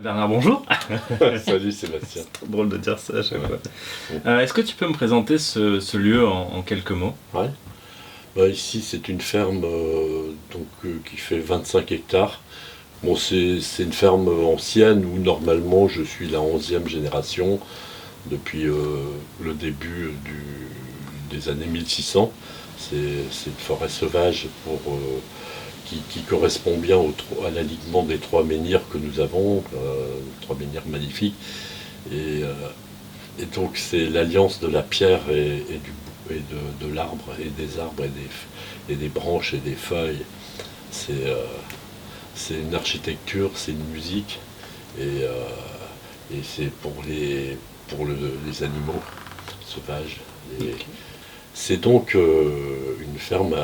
Bernard, bonjour. Salut Sébastien. C'est trop drôle de dire ça à chaque fois. Est-ce que tu peux me présenter ce lieu en quelques mots? Ouais. Ici c'est une ferme qui fait 25 hectares. Bon, c'est une ferme ancienne où normalement je suis la 11e génération depuis le début des années 1600. C'est une forêt sauvage qui correspond bien à l'alignement des trois menhirs que nous avons, trois menhirs magnifiques. Et donc c'est l'alliance de la pierre et de l'arbre, et des arbres et des branches et des feuilles. C'est une architecture, c'est une musique, et c'est pour les animaux sauvages. Et c'est donc une ferme.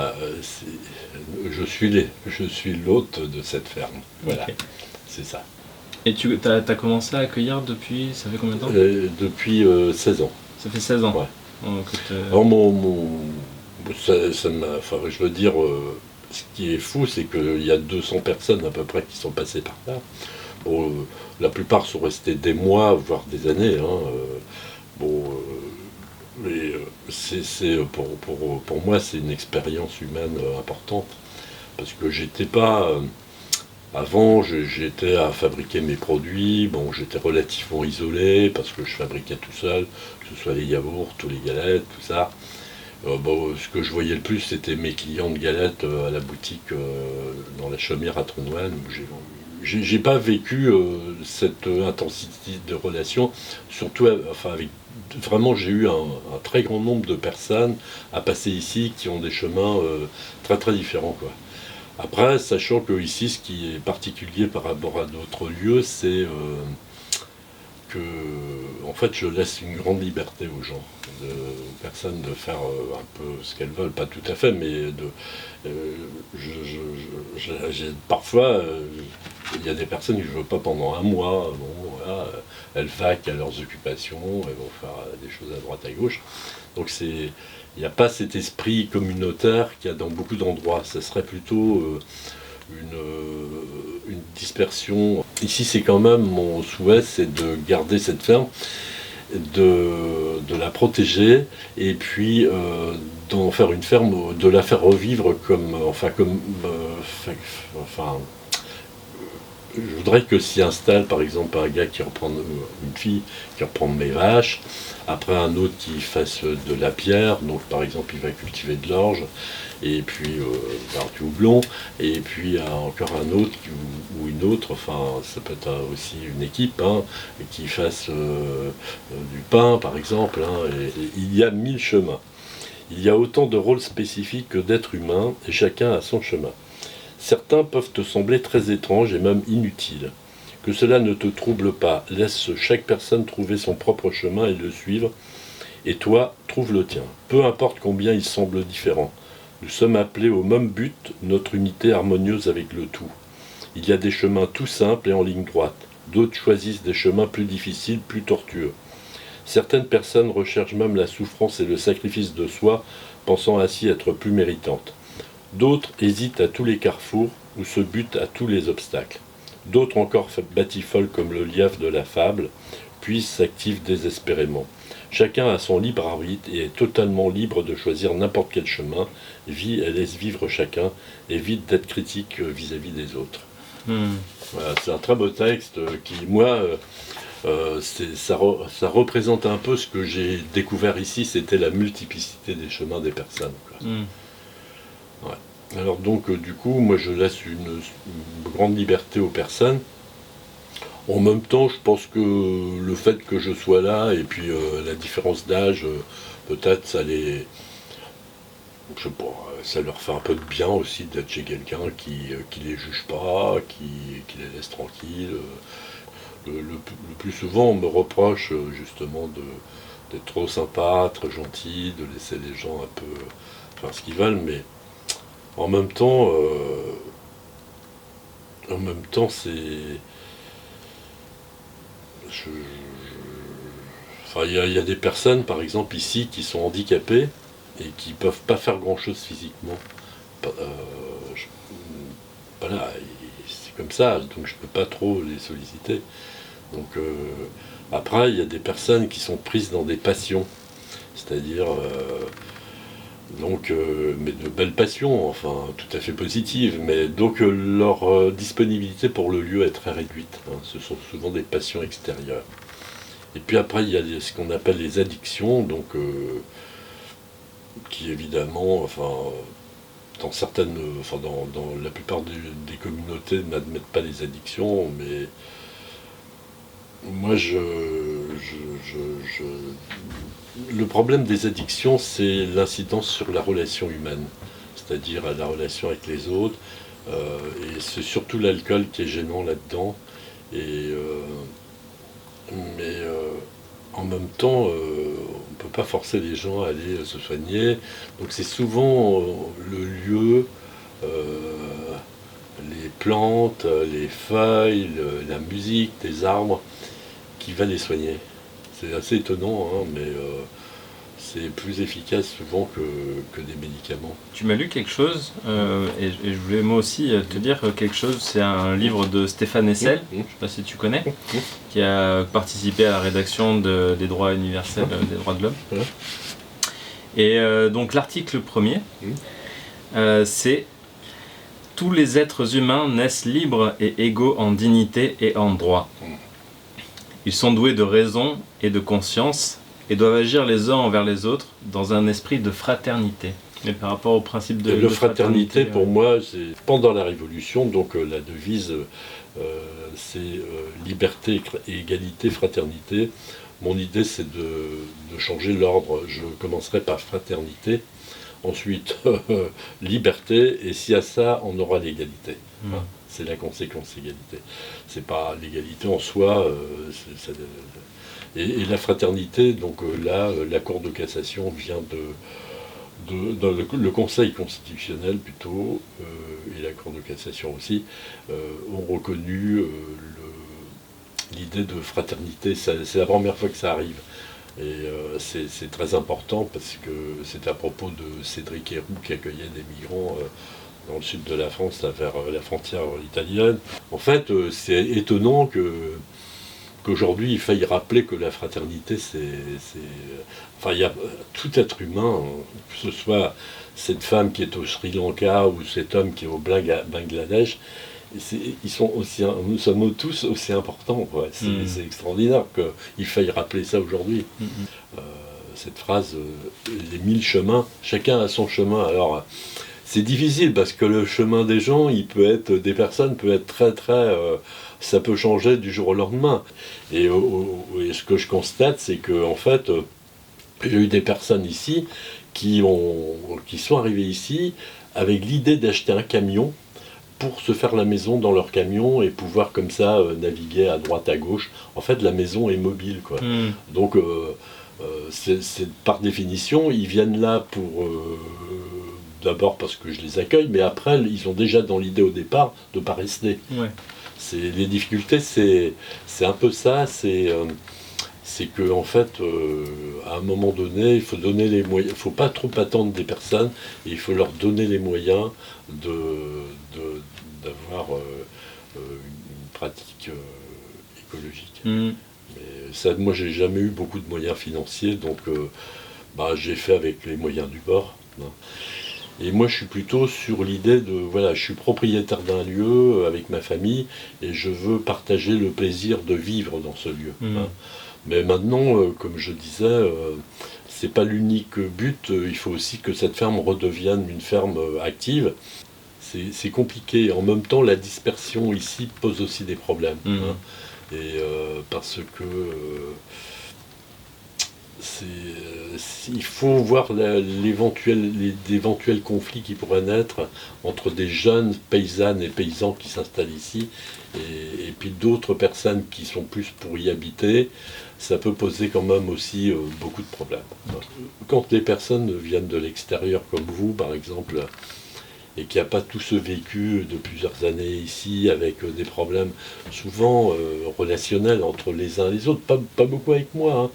Je suis l'hôte de cette ferme. Voilà, okay. C'est ça. Et tu as commencé à accueillir depuis, ça fait combien de temps? Depuis 16 ans. Ça fait 16 ans. Ouais. Donc, alors je veux dire, ce qui est fou, c'est qu'il y a 200 personnes à peu près qui sont passées par là. Bon, la plupart sont restés des mois, voire des années. Mais pour moi, c'est une expérience humaine importante. Parce que j'étais pas. Avant, j'étais à fabriquer mes produits. Bon, j'étais relativement isolé parce que je fabriquais tout seul, que ce soit les yaourts, ou les galettes, tout ça. Ce que je voyais le plus, c'était mes clients de galettes à la boutique dans la Chaumière à Tronouane. J'ai pas vécu cette intensité de relation, surtout avec. Vraiment, j'ai eu un très grand nombre de personnes à passer ici qui ont des chemins très très différents, quoi. Après, sachant que ici, ce qui est particulier par rapport à d'autres lieux, c'est que, en fait, je laisse une grande liberté aux gens, aux personnes de faire un peu ce qu'elles veulent, pas tout à fait, mais parfois, il y a des personnes que je ne veux pas pendant un mois. Bon, voilà, elles vaquent à leurs occupations, elles vont faire des choses à droite à gauche. Donc il n'y a pas cet esprit communautaire qu'il y a dans beaucoup d'endroits. Ça serait plutôt une dispersion. Ici, c'est quand même mon souhait, c'est de garder cette ferme, de la protéger, et puis d'en faire une ferme, de la faire revivre je voudrais que s'y installe par exemple un gars qui reprend, une fille qui reprend mes vaches, après un autre qui fasse de la pierre, donc par exemple il va cultiver de l'orge, et puis du houblon, et puis encore un autre ou une autre, enfin ça peut être aussi une équipe, qui fasse du pain par exemple, et il y a 1000 chemins. Il y a autant de rôles spécifiques que d'êtres humains, et chacun a son chemin. Certains peuvent te sembler très étranges et même inutiles. Que cela ne te trouble pas, laisse chaque personne trouver son propre chemin et le suivre, et toi, trouve le tien. Peu importe combien il semble différent. Nous sommes appelés au même but, notre unité harmonieuse avec le tout. Il y a des chemins tout simples et en ligne droite. D'autres choisissent des chemins plus difficiles, plus tortueux. Certaines personnes recherchent même la souffrance et le sacrifice de soi, pensant ainsi être plus méritantes. D'autres hésitent à tous les carrefours ou se butent à tous les obstacles. D'autres encore batifolent comme le lièvre de la fable, puis s'activent désespérément. Chacun a son libre arbitre et est totalement libre de choisir n'importe quel chemin, vit et laisse vivre chacun, évite d'être critique vis-à-vis des autres. Voilà, c'est un très beau texte qui, moi, ça représente un peu ce que j'ai découvert ici, c'était la multiplicité des chemins des personnes, quoi. Ouais. Alors donc du coup, moi je laisse une grande liberté aux personnes. En même temps, je pense que le fait que je sois là et puis la différence d'âge, peut-être ça les, je sais pas, ça leur fait un peu de bien aussi d'être chez quelqu'un qui les juge pas, qui les laisse tranquilles. Le plus souvent, on me reproche justement d'être trop sympa, très gentil, de laisser les gens un peu faire ce qu'ils veulent, mais en même temps, c'est. Il y a des personnes, par exemple ici, qui sont handicapées et qui peuvent pas faire grand-chose physiquement. Voilà, comme ça, donc je ne peux pas trop les solliciter. Donc après, il y a des personnes qui sont prises dans des passions, c'est-à-dire mais de belles passions, enfin tout à fait positives, mais donc leur disponibilité pour le lieu est très réduite, hein. Ce sont souvent des passions extérieures. Et puis après, il y a ce qu'on appelle les addictions, donc qui évidemment, dans certaines, dans la plupart des communautés n'admettent pas les addictions, mais moi le problème des addictions, c'est l'incidence sur la relation humaine, c'est-à-dire la relation avec les autres, et c'est surtout l'alcool qui est gênant là-dedans, mais en même temps, on ne peut pas forcer les gens à aller se soigner. Donc c'est souvent le lieu, les plantes, les feuilles, la musique, des arbres qui va les soigner. C'est assez étonnant, hein, mais c'est plus efficace souvent que des médicaments. Tu m'as lu quelque chose, et je voulais moi aussi te dire quelque chose. C'est un livre de Stéphane Hessel, je ne sais pas si tu connais, qui a participé à la rédaction des droits universels, des droits de l'homme. Et donc l'article premier, c'est « Tous les êtres humains naissent libres et égaux en dignité et en droit. Ils sont doués de raison et de conscience et doivent agir les uns envers les autres dans un esprit de fraternité. » Mais par rapport au principe de fraternité, pour moi, c'est pendant la Révolution, donc la devise, c'est liberté, égalité, fraternité. Mon idée, c'est de changer l'ordre. Je commencerai par fraternité, ensuite liberté, et si à ça, on aura l'égalité. Hein, c'est la conséquence, l'égalité. C'est pas l'égalité en soi. Et la fraternité, donc là, la Cour de cassation vient le Conseil constitutionnel plutôt, et la Cour de cassation aussi, ont reconnu l'idée de fraternité. C'est la première fois que ça arrive. Et c'est très important parce que c'est à propos de Cédric Héroux qui accueillait des migrants dans le sud de la France, vers la frontière italienne. En fait, c'est étonnant qu'aujourd'hui il faille rappeler que la fraternité, il y a tout être humain, que ce soit cette femme qui est au Sri Lanka ou cet homme qui est au Bangladesh, nous sommes tous aussi importants, quoi. C'est extraordinaire qu'il faille rappeler ça aujourd'hui. Cette phrase, les 1000 chemins, chacun a son chemin. Alors, c'est difficile parce que le chemin des gens, des personnes peut être très très, ça peut changer du jour au lendemain. Et ce que je constate, c'est que en fait, j'ai eu des personnes ici qui sont arrivées ici avec l'idée d'acheter un camion pour se faire la maison dans leur camion et pouvoir comme ça naviguer à droite à gauche. En fait, la maison est mobile, quoi. Donc, c'est par définition, ils viennent là pour d'abord parce que je les accueille, mais après, ils ont déjà dans l'idée au départ de ne pas rester. Ouais. Les difficultés, c'est un peu ça, c'est que en fait, à un moment donné, il faut donner les moyens, il ne faut pas trop attendre des personnes, et il faut leur donner les moyens d'avoir une pratique écologique. Mais ça, moi, j'ai jamais eu beaucoup de moyens financiers, donc j'ai fait avec les moyens du bord. Hein. Et moi, je suis plutôt sur l'idée je suis propriétaire d'un lieu avec ma famille, et je veux partager le plaisir de vivre dans ce lieu. Hein. Mais maintenant, comme je disais, c'est pas l'unique but. Il faut aussi que cette ferme redevienne une ferme active. C'est compliqué. En même temps, la dispersion ici pose aussi des problèmes. Hein. Et parce que il faut voir d'éventuels conflits qui pourraient naître entre des jeunes paysannes et paysans qui s'installent ici et puis d'autres personnes qui sont plus pour y habiter. Ça peut poser quand même aussi beaucoup de problèmes. Quand les personnes viennent de l'extérieur comme vous, par exemple, et qu'il n'y a pas tout ce vécu de plusieurs années ici, avec des problèmes souvent relationnels entre les uns et les autres, pas beaucoup avec moi, hein.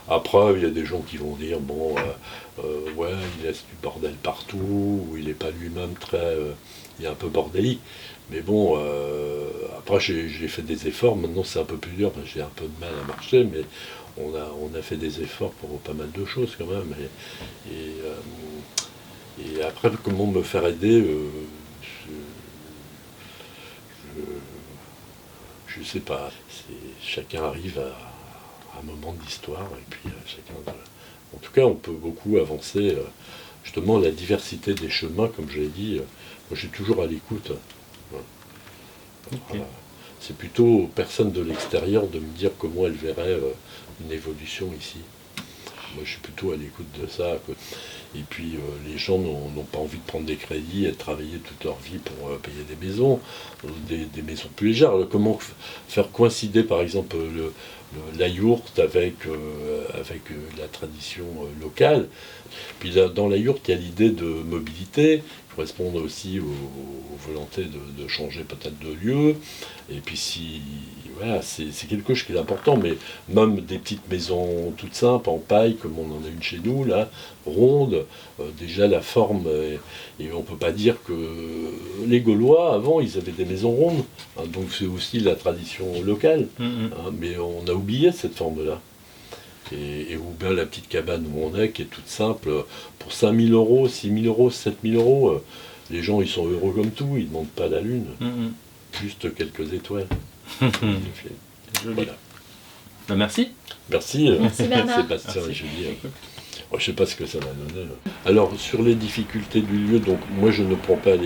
Après, il y a des gens qui vont dire, il laisse du bordel partout, ou il n'est pas lui-même il est un peu bordélique. Mais bon, après j'ai fait des efforts, maintenant c'est un peu plus dur, parce que j'ai un peu de mal à marcher, mais on a fait des efforts pour pas mal de choses quand même. Et après, comment me faire aider, je sais pas. Chacun arrive à un moment de l'histoire, et puis chacun... En tout cas, on peut beaucoup avancer. Justement, la diversité des chemins, comme je l'ai dit, moi je suis toujours à l'écoute. Voilà. Ok. C'est plutôt aux personnes de l'extérieur de me dire comment elles verraient une évolution ici. Moi, je suis plutôt à l'écoute de ça. Et puis, les gens n'ont pas envie de prendre des crédits et de travailler toute leur vie pour payer des maisons, des maisons plus légères. Alors, comment faire coïncider, par exemple, la yourte avec la tradition locale. Puis dans la yourte, il y a l'idée de mobilité, qui correspond aussi aux volontés de changer peut-être de lieu. Et puis voilà, c'est quelque chose qui est important, mais même des petites maisons toutes simples, en paille, comme on en a une chez nous, là, ronde, déjà la forme, et on ne peut pas dire que les Gaulois, avant, ils avaient des maisons rondes, hein, donc c'est aussi la tradition locale, hein, mais on a oublié cette forme-là. Ou bien la petite cabane où on est, qui est toute simple, pour 5 000 euros, 6 000 euros, 7 000 euros, les gens ils sont heureux comme tout, ils ne demandent pas la lune, juste quelques étoiles. Voilà. Bah, merci. Merci, Merci Bernard. Sébastien et Julie. Je ne sais pas ce que ça va donner. Alors, sur les difficultés du lieu, donc moi je ne prends pas à la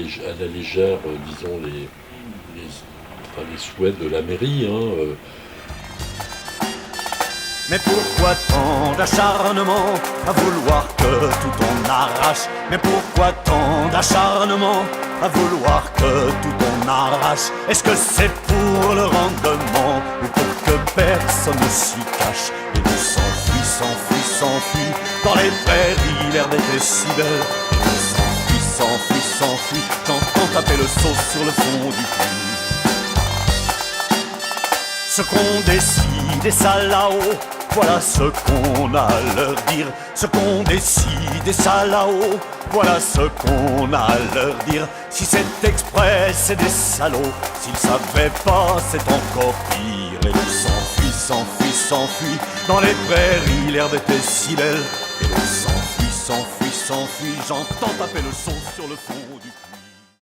légère, disons, les souhaits de la mairie. Mais pourquoi tant d'acharnement à vouloir que tout on arrache? Mais pourquoi tant d'acharnement à vouloir que tout on arrache? Est-ce que c'est pour le rendement ou pour que personne ne s'y cache? Et nous s'enfuit dans les prairies, l'air des décibels. Et nous s'enfuit, j'entends taper le seau sur le fond du puits. Ce qu'on décide et ça là-haut, voilà ce qu'on a à leur dire. Ce qu'on décide et ça là-haut, voilà ce qu'on a à leur dire. Si c'est exprès, c'est des salauds. S'ils savaient pas, c'est encore pire. Et l'on s'enfuit dans les prairies, l'herbe était si belle. Et l'on s'enfuit, j'entends taper le son sur le fond.